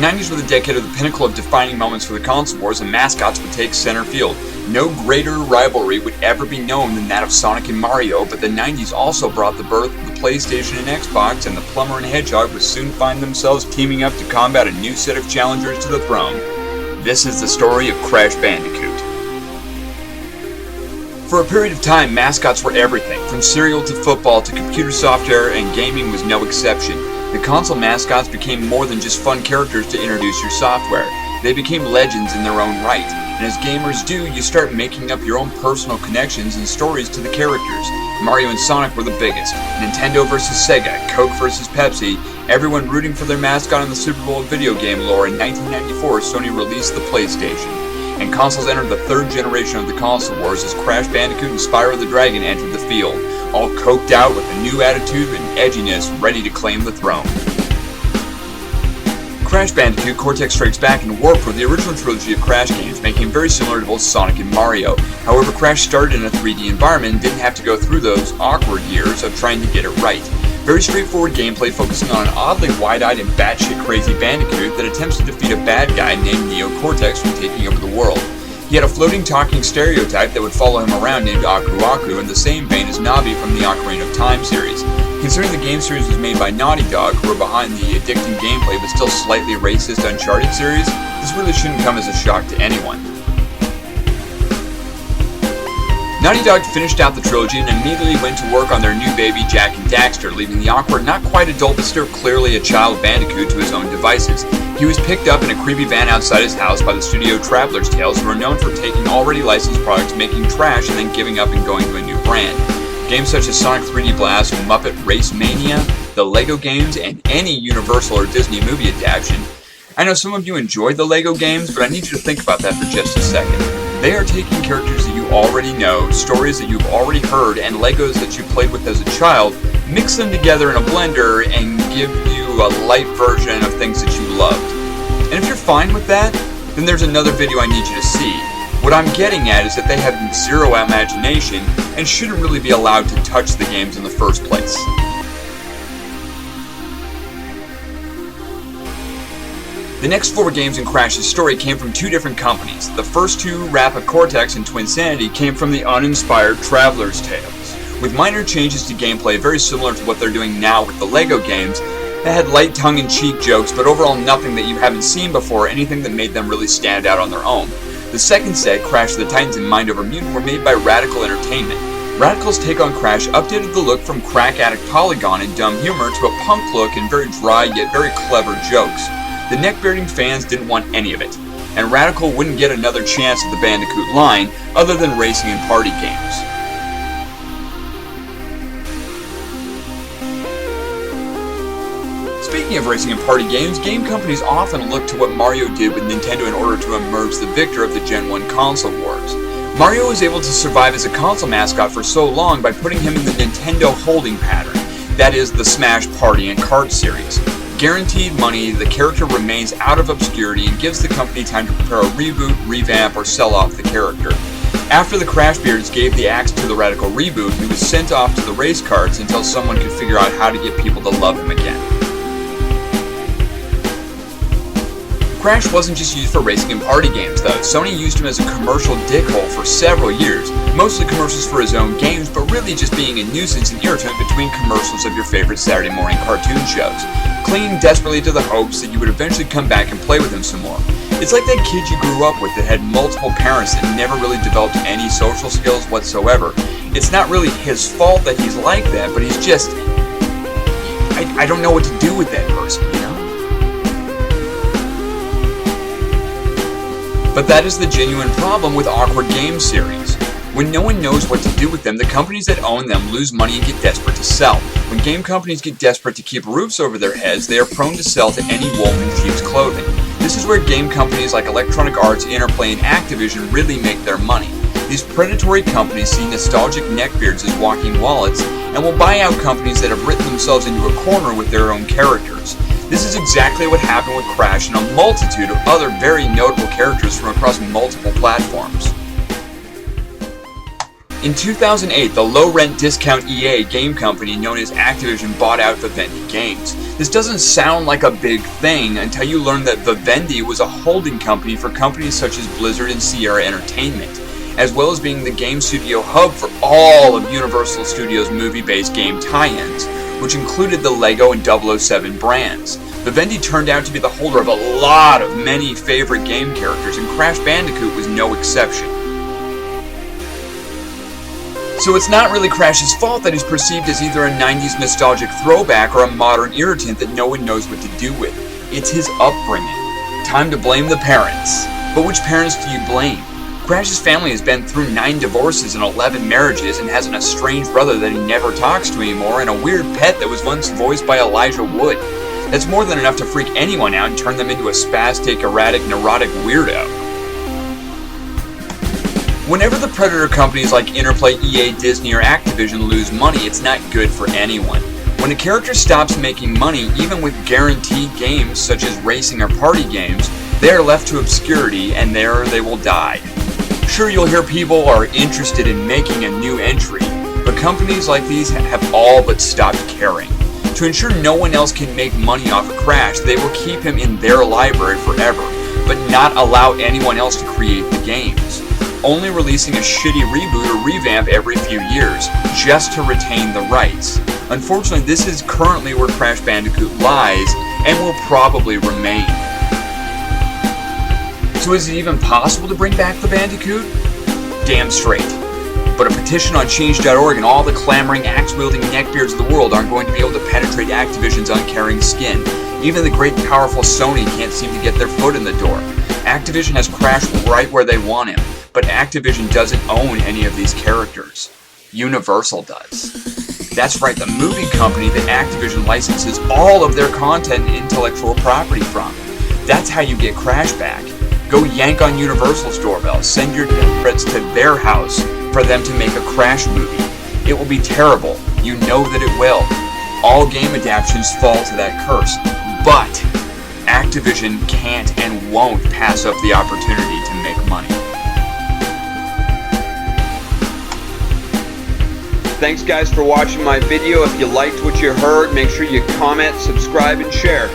90s were the decade of the pinnacle of defining moments for the console wars, and mascots would take center field. No greater rivalry would ever be known than that of Sonic and Mario, but the 90s also brought the birth of the PlayStation and Xbox, and the Plumber and Hedgehog would soon find themselves teaming up to combat a new set of challengers to the throne. This is the story of Crash Bandicoot. For a period of time, mascots were everything. From cereal to football to computer software, and gaming was no exception. The console mascots became more than just fun characters to introduce your software. They became legends in their own right. And as gamers do, you start making up your own personal connections and stories to the characters. Mario and Sonic were the biggest. Nintendo versus Sega, Coke versus Pepsi, everyone rooting for their mascot in the Super Bowl video game lore. In 1994, Sony released the PlayStation. And consoles entered the third generation of the console wars as Crash Bandicoot and Spyro the Dragon entered the field, all coked out with a new attitude and edginess, ready to claim the throne. Crash Bandicoot, Cortex Strikes Back, and Warp were the original trilogy of Crash games, making them very similar to both Sonic and Mario. However, Crash started in a 3D environment and didn't have to go through those awkward years of trying to get it right. Very straightforward gameplay focusing on an oddly wide-eyed and batshit crazy Bandicoot that attempts to defeat a bad guy named Neo Cortex from taking over the world. He had a floating talking stereotype that would follow him around named Aku Aku, in the same vein as Navi from the Ocarina of Time series. Considering the game series was made by Naughty Dog, who were behind the addicting gameplay but still slightly racist Uncharted series, this really shouldn't come as a shock to anyone. Naughty Dog finished out the trilogy and immediately went to work on their new baby Jak and Daxter, leaving the awkward, not quite adult but still clearly a child Bandicoot to his own devices. He was picked up in a creepy van outside his house by the studio Traveler's Tales, who are known for taking already licensed products, making trash, and then giving up and going to a new brand. Games such as Sonic 3D Blast, Muppet Race Mania, the LEGO games, and any Universal or Disney movie adaptation. I know some of you enjoyed the LEGO games, but I need you to think about that for just a second. They are taking characters that you already know, stories that you've already heard, and Legos that you played with as a child, mix them together in a blender, and give you a light version of things that you loved. And if you're fine with that, then there's another video I need you to see. What I'm getting at is that they have zero imagination and shouldn't really be allowed to touch the games in the first place. The next 4 games in Crash's story came from 2 different companies. The first 2, Rapid Cortex and Twinsanity, came from the uninspired Traveler's Tales, with minor changes to gameplay very similar to what they're doing now with the LEGO games, that had light tongue-in-cheek jokes, but overall nothing that you haven't seen before, anything that made them really stand out on their own. The second set, Crash of the Titans and Mind Over Mutant, were made by Radical Entertainment. Radical's take on Crash updated the look from crack addict polygon and dumb humor to a punk look and very dry yet very clever jokes. The neck-bearding fans didn't want any of it, and Radical wouldn't get another chance at the Bandicoot line other than racing and party games. Speaking of racing and party games, game companies often look to what Mario did with Nintendo in order to emerge the victor of the Gen 1 console wars. Mario was able to survive as a console mascot for so long by putting him in the Nintendo holding pattern, that is, the Smash Party and Kart series. Guaranteed money, the character remains out of obscurity and gives the company time to prepare a reboot, revamp, or sell off the character. After the Crashbeards gave the axe to the Radical reboot, he was sent off to the race karts until someone could figure out how to get people to love him again. Crash wasn't just used for racing and party games, though. Sony used him as a commercial dickhole for several years, mostly commercials for his own games, but really just being a nuisance and irritant between commercials of your favorite Saturday morning cartoon shows, clinging desperately to the hopes that you would eventually come back and play with him some more. It's like that kid you grew up with that had multiple parents and never really developed any social skills whatsoever. It's not really his fault that he's like that, but he's just... I don't know what to do with that person, you know? But that is the genuine problem with awkward game series. When no one knows what to do with them, the companies that own them lose money and get desperate to sell. When game companies get desperate to keep roofs over their heads, they are prone to sell to any wolf in sheep's clothing. This is where game companies like Electronic Arts, Interplay, and Activision really make their money. These predatory companies see nostalgic neckbeards as walking wallets and will buy out companies that have written themselves into a corner with their own characters. This is exactly what happened with Crash and a multitude of other very notable characters from across multiple platforms. In 2008, the low-rent discount EA game company known as Activision bought out Vivendi Games. This doesn't sound like a big thing until you learn that Vivendi was a holding company for companies such as Blizzard and Sierra Entertainment, as well as being the game studio hub for all of Universal Studios' movie-based game tie-ins, which included the LEGO and 007 brands. Vivendi turned out to be the holder of a lot of many favorite game characters, and Crash Bandicoot was no exception. So it's not really Crash's fault that he's perceived as either a 90s nostalgic throwback or a modern irritant that no one knows what to do with. It's his upbringing. Time to blame the parents. But which parents do you blame? Crash's family has been through 9 divorces and 11 marriages and has an estranged brother that he never talks to anymore and a weird pet that was once voiced by Elijah Wood. That's more than enough to freak anyone out and turn them into a spastic, erratic, neurotic weirdo. Whenever the Predator companies like Interplay, EA, Disney, or Activision lose money, it's not good for anyone. When a character stops making money, even with guaranteed games such as racing or party games, they are left to obscurity and there they will die. Sure, you'll hear people are interested in making a new entry, but companies like these have all but stopped caring. To ensure no one else can make money off of Crash, they will keep him in their library forever, but not allow anyone else to create the games, only releasing a shitty reboot or revamp every few years, just to retain the rights. Unfortunately, this is currently where Crash Bandicoot lies, and will probably remain. So is it even possible to bring back the Bandicoot? Damn straight. But a petition on change.org and all the clamoring, axe-wielding neckbeards of the world aren't going to be able to penetrate Activision's uncaring skin. Even the great powerful Sony can't seem to get their foot in the door. Activision has Crash right where they want him, but Activision doesn't own any of these characters. Universal does. That's right, the movie company that Activision licenses all of their content and intellectual property from. That's how you get Crash back. Go yank on Universal's doorbell, send your threats to their house for them to make a Crash movie. It will be terrible. You know that it will. All game adaptations fall to that curse. But Activision can't and won't pass up the opportunity to make money. Thanks guys for watching my video. If you liked what you heard, make sure you comment, subscribe, and share.